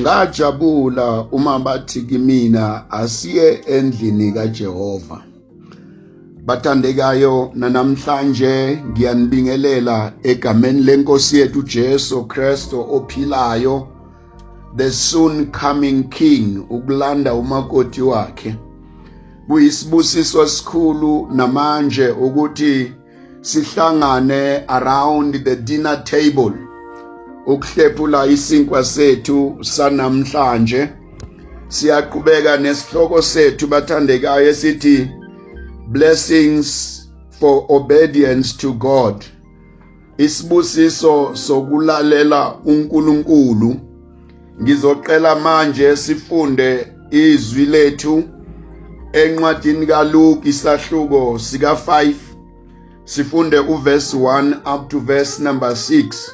Ngajabula uma bathi kimina asiye endlini kaJehova. Bathandekayo, namhlanje ngiyanibingelela egameni lenkosi yethu Jesu Kristo ophilayo, the soon coming King, ukulanda umakoti wakhe. Kuyisibusiso esikhulu namanje ukuthi sihlangane around the dinner table ukuhlephula isinkwa sethu sanamhlanje. Siyaqhubeka nesihloko sethu bathandekayo esithi blessings for obedience to God. Isibusiso sokulalela uNkulunkulu. Ngizoqela manje sifunde izwi lethu encwadini kaLuke isahluko sika 5. Sifunde uverse 1 up to verse number 6.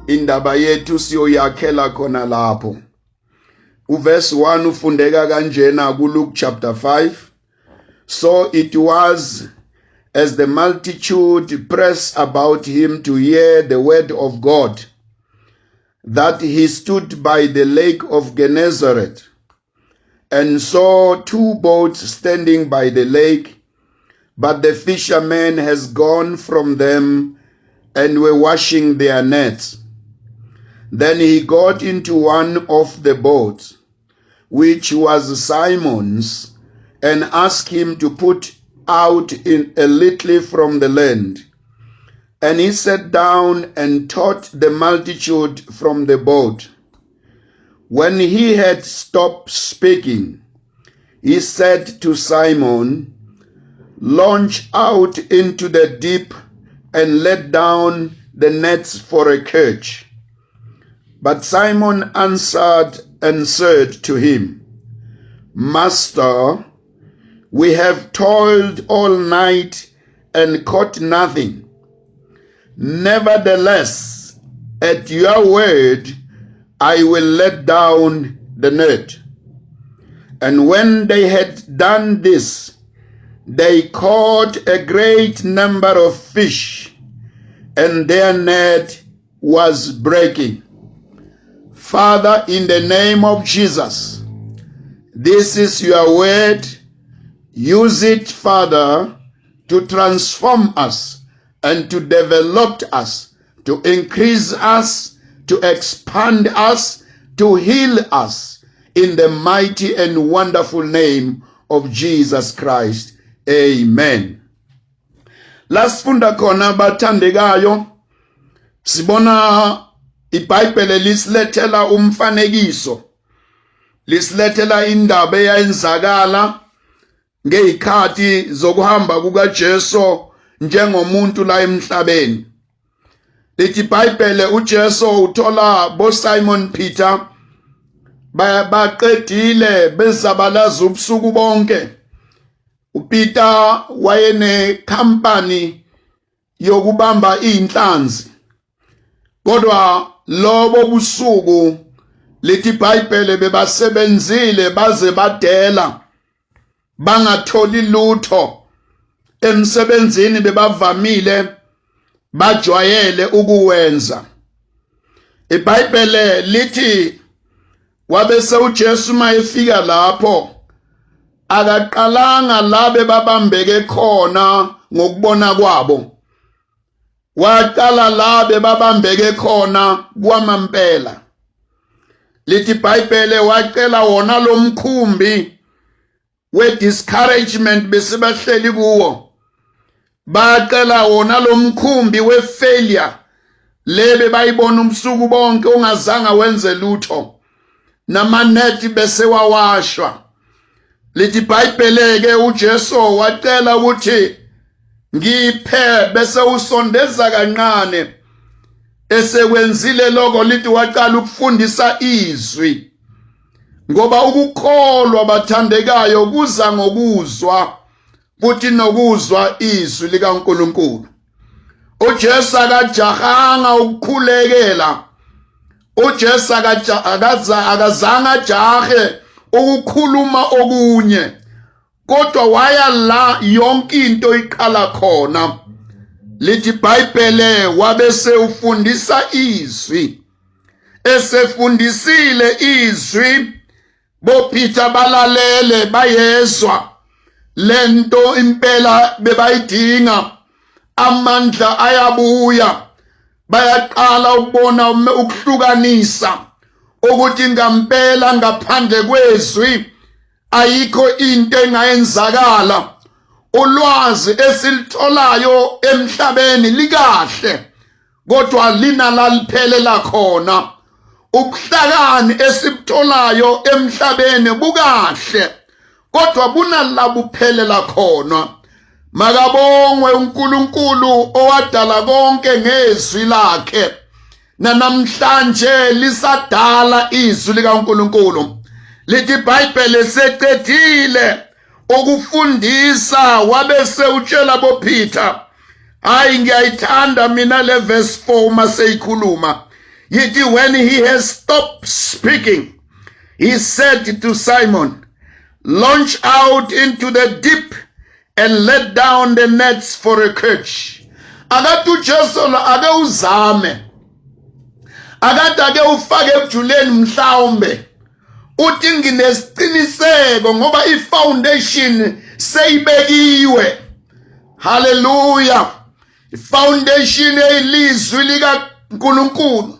Indaba yethu siyoyakhela khona lapho. Uverse 1 ufundeka kanjena kuLuke chapter 5. So it was, as the multitude pressed about him to hear the word of God, that he stood by the lake of Gennesaret, and saw two boats standing by the lake, but the fishermen has gone from them and were washing their nets. Then he got into one of the boats, which was Simon's, and asked him to put out in a little from the land. And he sat down and taught the multitude from the boat. When he had stopped speaking, he said to Simon, "Launch out into the deep and let down the nets for a catch." But Simon answered and said to him, "Master, we have toiled all night and caught nothing. Nevertheless, at your word, I will let down the net." And when they had done this, they caught a great number of fish, and their net was breaking. Father, in the name of Jesus, this is your word. Use it, Father, to transform us and to develop us, to increase us, to expand us, to heal us, in the mighty and wonderful name of Jesus Christ. Amen. Lasifunda khona bathandekayo, sibona iBhayibheli lisilethela umfanekiso, lisilethela indaba eyayenzakala ngezikhathi zokuhamba kukaJesu njengomuntu la emhlabeni. Lithi iBhayibheli uJesu uthola bo Simon Peter baqedile bezabalaza ubusuku bonke. uPeter wayene company yokubamba inhlanzi. Kodwa lobo busuku lithi iBhayibheli bebasebenzile baze badela bangatholi lutho. Emsebenzini bebavamile bajwayele ukuwenza. iBhayibheli lithi wabese uJesu mayefika lapho akaqalanga labe babambeke khona ngokubona kwabo. Waqala labe babambeke khona kwamampela. Lithi iBhayibheli wacela wona lo mkhumbi we discouragement besibahleli kuwo. Bacela wona lo mkhumbi we failure lebe bayibona umsuku bonke ungazanga wenze lutho. Namanethi bese wawashwa. Lithi iBhayibheli ke uJesu wacela ukuthi ngiphe bese usondeza kancane. Esekwenzile lokho lithi waqala ukufundisa izwi. Ngoba ukukholwa bathandekayo kuza ngokuzwa, futhi nokuzwa izwi likaNkulunkulu. uJesu akajahanga ukukhulekela. uJesu akazanga jahe ukukhuluma okunye. Kodwa waya la yonke into iqala khona. Lithi iBhayibheli wabese ufundisa izwi. esefundisile izwi boPeter balalele bayezwa lento impela bebayidinga amandla ayabuya bayaqala ukubona ukuhlukanisa ukuthi ngampela ngaphandle kwezwi ayikho into engayenzakala ulwazi esilitholayo emhlabeni likahle kodwa lina laliphelela khona ubuhlakani esibtholayo emhlabeni bukahle kodwa bunalabuphelela khona makabongwe uNkulunkulu owadala konke ngezwi lakhe namhlanje lisadala izwi likaNkulunkulu lithi iBhayibheli seqedile ukufundisa wabese utshela boPeter hayi ngiyayithanda mina le verse 4 maseyikhuluma yithi when he has stopped speaking he said to Simon launch out into the deep and let down the nets for a catch. Akade uJesu ake uzame. Akade ake ufake ebujuleni mhlawumbe. Uthi nginesiqiniseko ngoba ifoundation seyibekiwe. Hallelujah. Ifoundation elizwi likaNkulunkulu.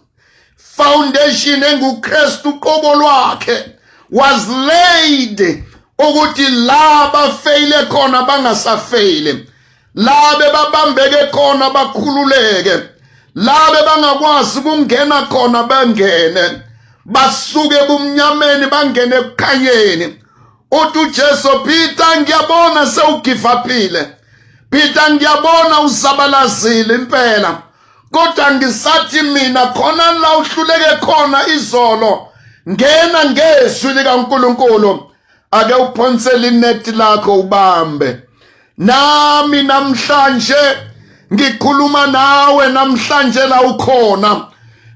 Foundation enguKristu uqobo lwakhe was laid ukuthi laba faile khona bangasafeile labe babambeke khona bakhululeke labe bangakwazi ukungena khona bangene basuke ebumnyameni bangene ebukhanyeni uthi uJesu Peter ngiyabona sewugivaphile Peter ngiyabona usabalazile impela kodwa ngisathi mina khona la uhluleke khona izolo ngena ngezwi likaNkulunkulu ake uphonsele inethi lakho ubambe nami namhlanje ngikhuluma nawe namhlanje la ukhona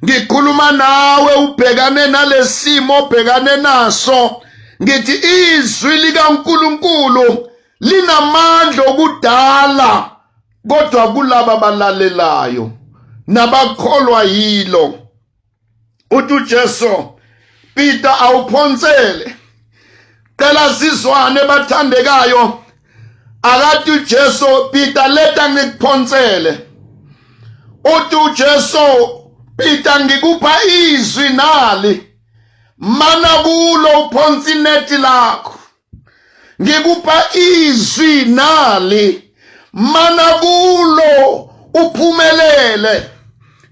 ngikhuluma nawe ubhekane nalesimo obhekane naso ngithi izwi likaNkulunkulu linamandla okudala kodwa kulabo abalalelayo nabakholwa yilo uthi uJesu Peter awuphonsele cela sizwane bathandekayo akathi uJesu Peter leta ngikuphonsele uthi uJesu Peter ngikupha izwi nali mana kulo uphonsa inethi lakho ngikupha izwi nali mana kulo uphumelele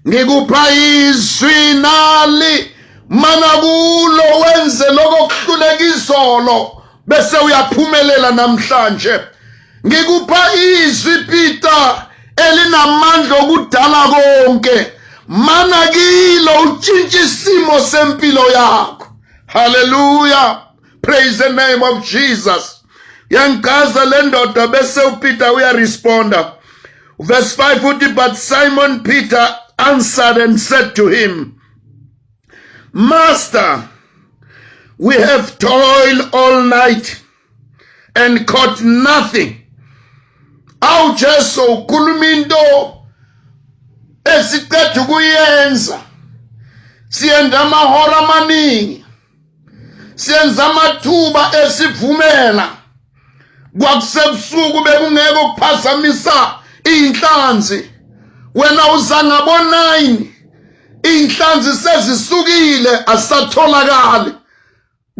ngikupha izwi nali mana kulo wenze lokuhluleka izolo bese uyaphumelela namhlanje ngikupha izwi Peter elinamandla okudala konke mana kilo utshintshe isimo sempilo yakho hallelujah praise the name of Jesus yangaza le ndoda bese uPeter uyaresponda verse 5 uthi but Simon Peter answered and said to him Master, we have toiled all night and caught nothing. Awu Jesu ukhuluma into esiqeda ukuyenza. Siyenza amahora amaningi. Siyenza amathuba esivumela. Kwakusebusuku bekungeke ukuphazamisa inhlanzi. Wena uza ngabo 9 inhlanzi sezisukile asatholakali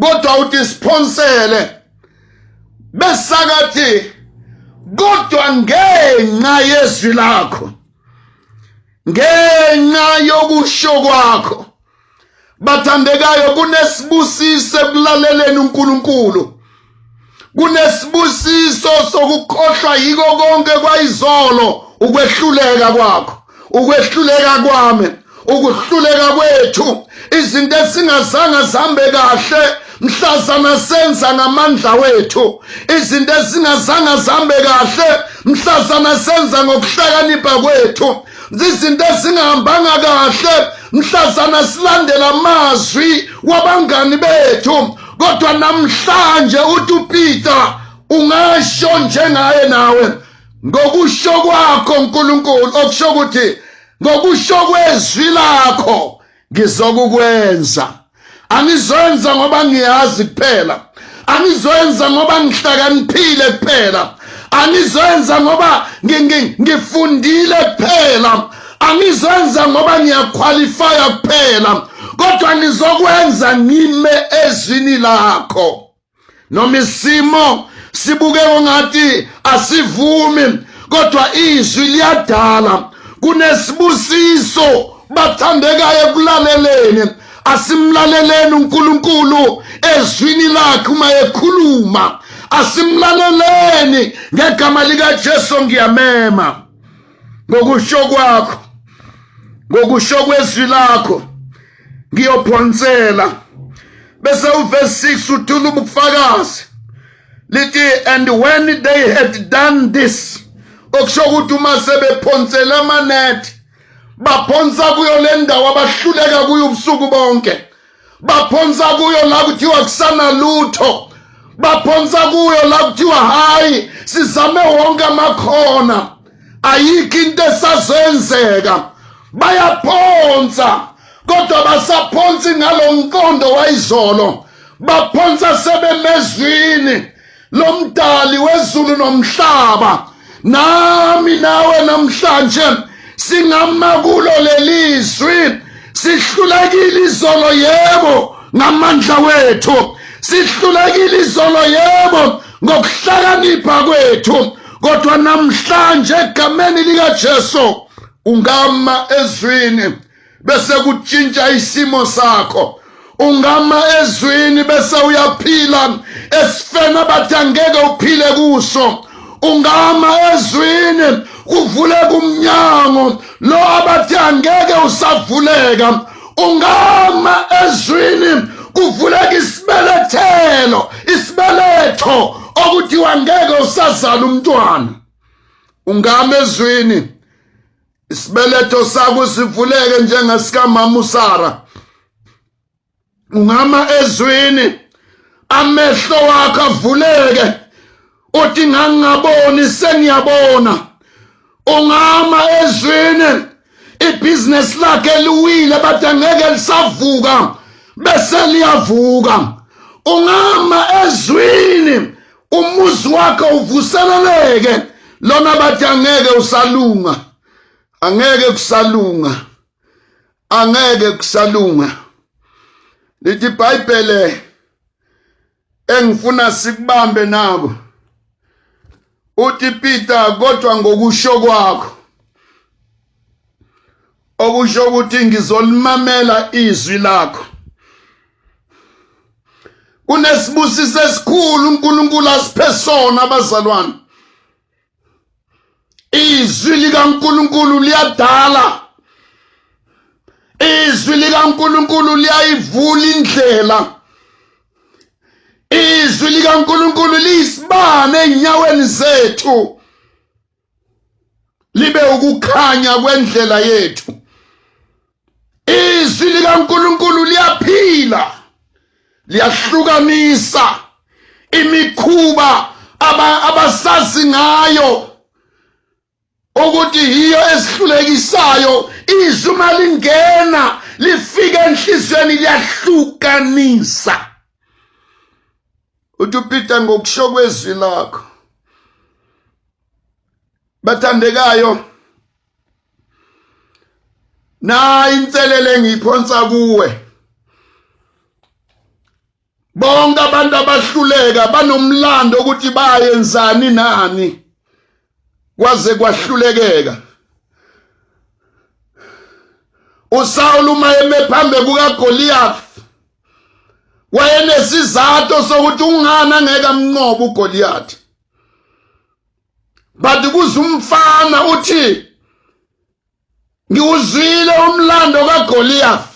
kodwa uthi siphonsele besakathi kodwa ngenxa yezwi lakho ngenxa yokusho kwakho bathandekayo kunesibusiso ekulaleleni uNkulunkulu kunesibusiso sokukhohlwa yiko konke kwayizolo ukwehluleka kwakho ukwehluleka kwami ukuhluleka kwethu izinto esingazange zambe kahle mhlazana senza ngamandla wethu izinto esingazange zambe kahle mhlazana senza ngokuhlakanipha kwethu izinto esingahambanga kahle mhlazana silandela amazwi wabangani bethu kodwa namhlanje uthi uPeter ungasho njengaye nawe ngokusho kwakho uNkulunkulu okusho ukuthi ngokusho kwezwi lakho ngizokukwenza. Angizoyenza ngoba ngiyazi kuphela, angizoyenza ngoba ngihlakaniphile kuphela, angizoyenza ngoba ngifundile kuphela, angizoyenza ngoba ngiyaqualifya kuphela, kodwa ngizokwenza ngime ezwini lakho. Noma isimo sibuke ngathi asivumi, kodwa izwi liyadala. Kunesibusiso bathandekayo ekulaleleni. Asimlaleleni uNkulunkulu ezwini lakhe uma ekhuluma. Asimlaleleni ngegama lika Jesu ngiyamema. Ngokusho kwakho, ngokusho kwezwi lakho ngiyophonsela. Bese uverse 6 uthula ubufakazi lithi, and when they had done this, okusho ukuthi uma sebephonsela amanethi, baphonsa kuyo le ndawo abahluleka kuyo ubusuku bonke, baphonsa kuyo la kuthiwa kusana lutho, baphonsa kuyo la kuthiwa hayi sizame wonke amakhona, ayikho into esazenzeka, bayaphonsa kodwa basaphonsi ngalo mqondo wayizolo, baphonsa sebemezwini lomdali wezulu nomhlaba. Nami nawe namhlanje singama kulo lelizwi, sihlulekile izolo yebo ngamandla wethu, sihlulekile izolo yebo ngokuhlakanipha kwethu, kodwa namhlanje egameni lika Jesu ungama ezwini bese kutshintsha isimo sakho. Ungama ezwini bese uyaphila esifena bathi angeke uphile kuso. Ungama ezwini kuvuleka umnyango lo abathi angeke usavuleka. Ungama ezwini kuvuleka isibelethelo, isibeletho okuthi angeke usazala umntwana. Ungama ezwini isibeletho sakho sivuleke njengesika mama uSara. Ungama ezwini amehlo wakho avuleke uthi ngangaboni sengiyabona. Ungama ezwini ibhizinesi lakhe liwile bathi angeke lisavuka bese liyavuka. Ungama ezwini umuzi wakho uvuseleleke lona bathi angeke usalunga, angeke kusalunga, angeke kusalunga. Lithi iBhayibheli engifuna sikubambe nabo uthi Peter, kodwa ngokusho kwakho, okusho ukuthi ngizolimamela izwi lakho. Kunesibusiso esikhulu uNkulunkulu asiphe sona abazalwane. Izwi likaNkulunkulu liyadala, izwi likaNkulunkulu liyayivula indlela, izwi likaNkulunkulu liyisibane enyaweni zethu, libe ukukhanya kwendlela yethu. Izwi likaNkulunkulu liyaphila, liyahlukanisa imikhuba abasazi ngayo ukuthi yiyo esihlulekisayo. Izwi malingena lifike enhlizweni liyahlukanisa. Uthi uPeter, ngokusho kwezwi lakho. Bathandekayo, na inselele engiyiphonsa kuwe. Bonke abantu abahluleka banomlando ukuthi bayenzani nani kwaze kwahlulekeka. uSawuli uma eme phambi kukaGoliath wayenesizathu sokuthi ungani angeke amnqobe uGoliath. Bathi kuze umfana uthi ngiwuzwile umlando kaGoliath,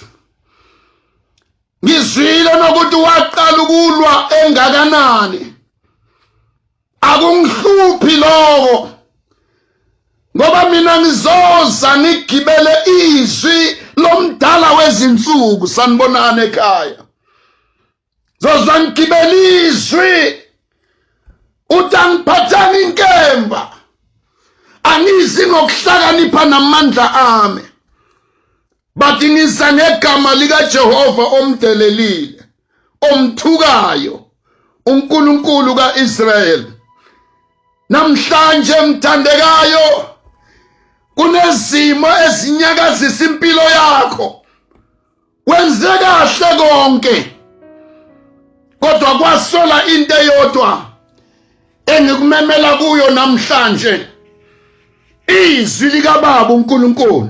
ngizwile nokuthi waqala ukulwa engakanani, akungihluphi lokho ngoba mina ngizoza ngigibele izwi lomdala wezinsuku. Sanibonana ekhaya, zoza ngigibele izwi uthi angiphathani inkemba, angizi ngokuhlakanipha namandla ami, bathi ngisa ngegama likaJehova omdelelile, omthukayo, uNkulunkulu kaIsrayeli. Namhlanje mthandekayo, kunezimo ezinyakazisa impilo yakho. Wenze kahle konke, kodwa kwasola into eyodwa engikumemela kuyo namhlanje. Izwi likaBaba uNkulunkulu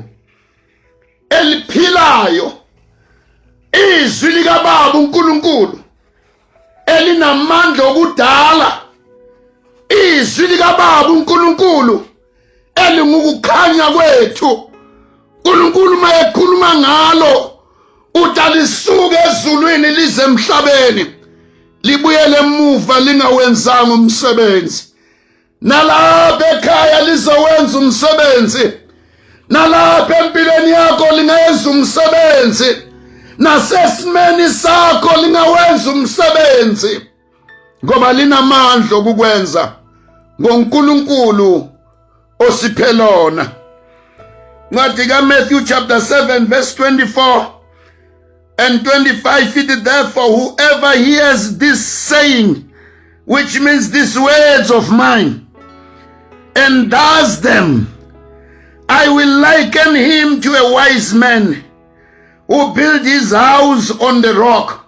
eliphilayo, izwi likaBaba uNkulunkulu elinamandla okudala, izwi likaBaba uNkulunkulu elingukukhanya kwethu. uNkulunkulu mayekhuluma ngalo utalisuke ezulwini lize emhlabeni, libuyele emuva lingawenzanga umsebenzi. Nalapha ekhaya lizowenza umsebenzi, nalapha empilweni yakho lingayenza umsebenzi, nasesimeni sakho lingawenza umsebenzi, ngoba linamandla okukwenza ngoNkulunkulu osiphe lona. Ncwadi kaMatthew chapter 7 verse 24 and 25, it therefore whoever hears this saying, which means these words of mine, and does them, I will liken him to a wise man who built his house on the rock.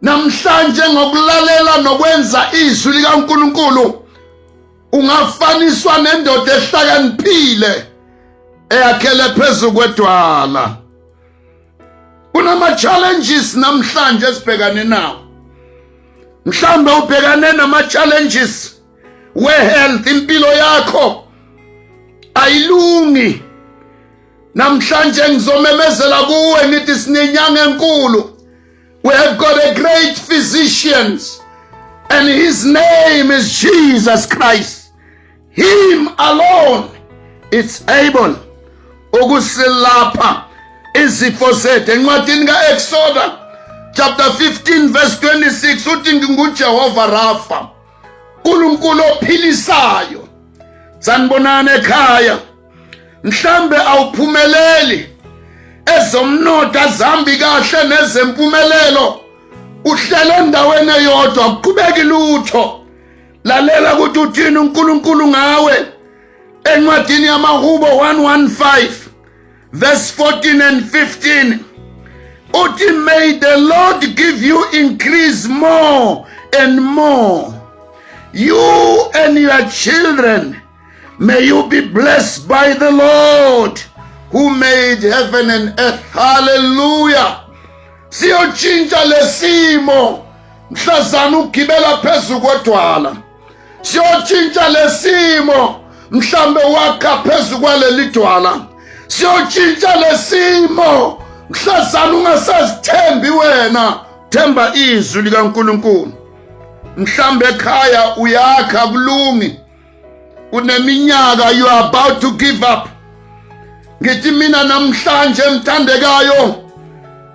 Namhlanje ngokulalela nokwenza izwi likaNkulunkulu ungafaniswa nendoda ehlakaniphile eyakhele phezu kwedwala. Kunama challenges namhlanje esibhekane nawo. Mhlambe ubhekane nama challenges we-health, impilo yakho ayilungi. Namhlanje ngizomemezela kuwe ngithi sinenyanga enkulu. We have got a great physician, and his name is Jesus Christ. Him alone is able ukusilapha izifo zethu. Encwadini ka-Exodus chapter 15 verse 26 uthi nguJehova Rafa, uNkulunkulu ophilisayo. Sanibonana ekhaya, mhlambe awuphumeleli ezomnotho azambi kahle nezempumelelo, uhlele endaweni eyodwa akuqhubeki lutho. Lalela ukuthi uthini uNkulunkulu ngawe. Encwadini yamaHubo 115 verse 14 and 15 uthi, may the Lord give you increase more and more, you and your children. May you be blessed by the Lord who made heaven and earth. Hallelujah. Siyochintsha lesimo mhlazana ugibela phezu kwedwala. Siyochintsha lesimo mhlambe wakha phezu kwaleli dwala. Siyochintsha lesimo mhlazana ungasazithembi wena, themba izwi likaNkulunkulu. Mhlambe ekhaya uyakha kulungi, uneminyaka, you are about to give up. Ngithi mina namhlanje mthandekayo,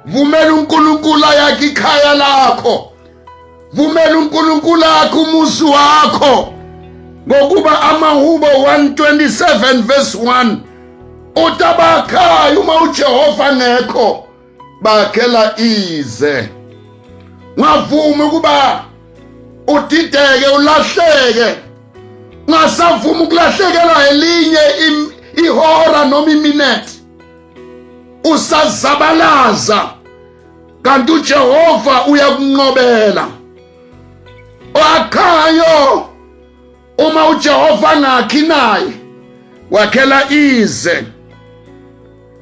vumela uNkulunkulu ayakhe ikhaya lakho, vumela uNkulunkulu akhe umuzi wakho, ngokuba amaHubo 127 verse 1 utabakhayo uma uJehova ngekho bakhela ize. Ngavuma ukuba udideke ulahleke, ngasavuma ukulahlekelwa elinye ihora noma iminute, usazabalaza, kanti uJehova uyakunqobela. Wakhayo uma uJehova ngakhi naye wakhela ize.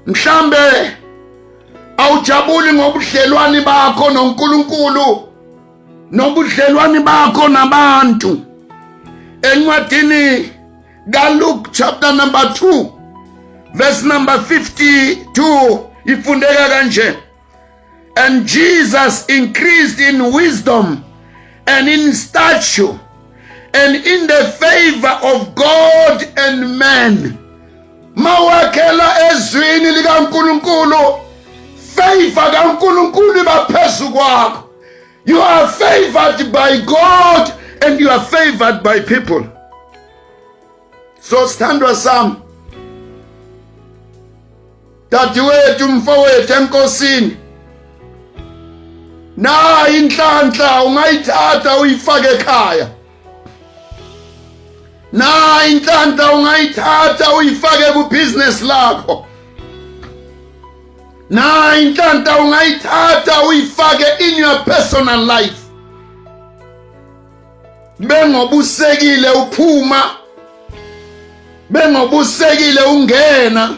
Mhlambe awujabuli ngobudlelwani bakho noNkulunkulu nobudlelwani bakho nabantu. Encwadini kaLuke chapter number 2 verse number 52 ifundeka kanje, and Jesus increased in wisdom and in stature and in the favor of God and men. Mawakhela ezwini likaNkulunkulu, favor kaNkulunkulu iba phezu kwakho. You are favored by God and you are favored by people. So stand with some. dadewethu mfowethu enkosini, na inhlanhla ungayithatha uyifake ekhaya. Na inhlanhla ungayithatha uyifake ku-business lakho. Na inhlanhla ungayithatha uyifake in your personal life. Bengobusekile uphuma, bengobusekile ungena,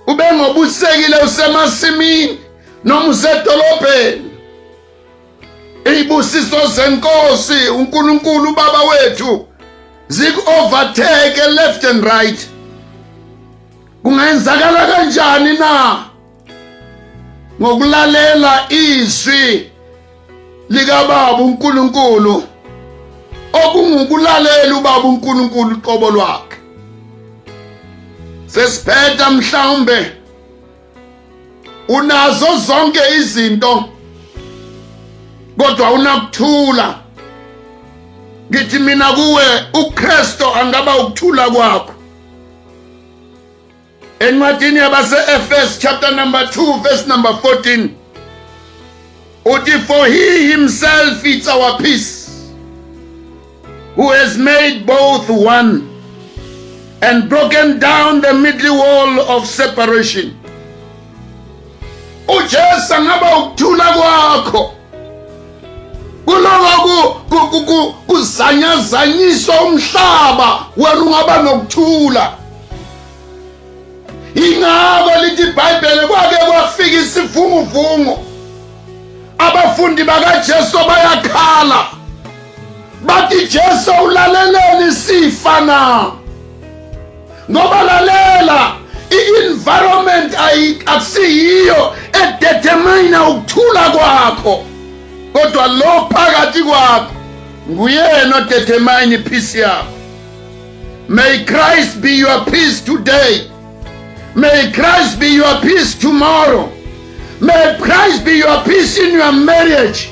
ubengobusekile usemasimini noma usedolobheni. Izibusiso zenkosi uNkulunkulu Baba wethu zik-overtake left and right. Kungenzakala kanjani na ngokulalela izwi likaBaba uNkulunkulu, okungukulalela uBaba uNkulunkulu uqobo lwakhe. Sesiphetha mhlawumbe unazo zonke izinto kodwa unakuthula. Ngithi mina kuwe uKristu angaba ukuthula kwakho. Encwadini yabase-Efesu chapter number 2 verse number 14 uthi, for he himself is our peace, who has made both one and broken down the middle wall of separation. uJesu angaba ukuthula kwakho kuloko kuzanyazanyiswa umhlaba, wena ungaba nokuthula. Ingako lithi iBhayibheli kwake kwafika isivunguvungu, abafundi bakaJesu bayakhala bathi, Jesu ulaleleni sifa na? Ngoba lalela, i-environment akusiyiyo edetermina ukuthula kwakho, kodwa lo phakathi kwakho nguyena odetermine ipeace yakho. May Christ be your peace today. May Christ be your peace tomorrow. May Christ be your peace in your marriage.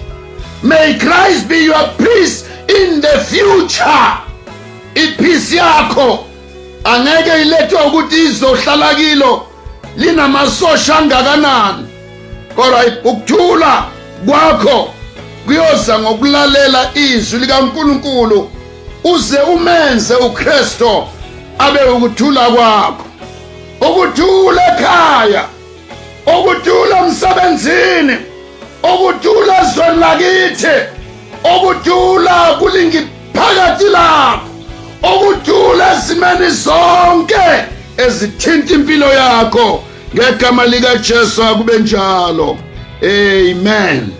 May Christ be your peace in the future. Ipeace yakho angeke ilethwe ukuthi izohlala kilo linamasosha angakanani, kodwa ukuthula kwakho kuyoza ngokulalela izwi likaNkulunkulu, uze umenze uKristu abe ukuthula kwakho. Ukuthula ekhaya, ukuthula emsebenzini, ukuthula ezweni lakithi, ukuthula kulingi phakathi lakho, ukuthula ezimeni zonke ezithinta impilo yakho. Ngegama likaJesu akube njalo. Amen.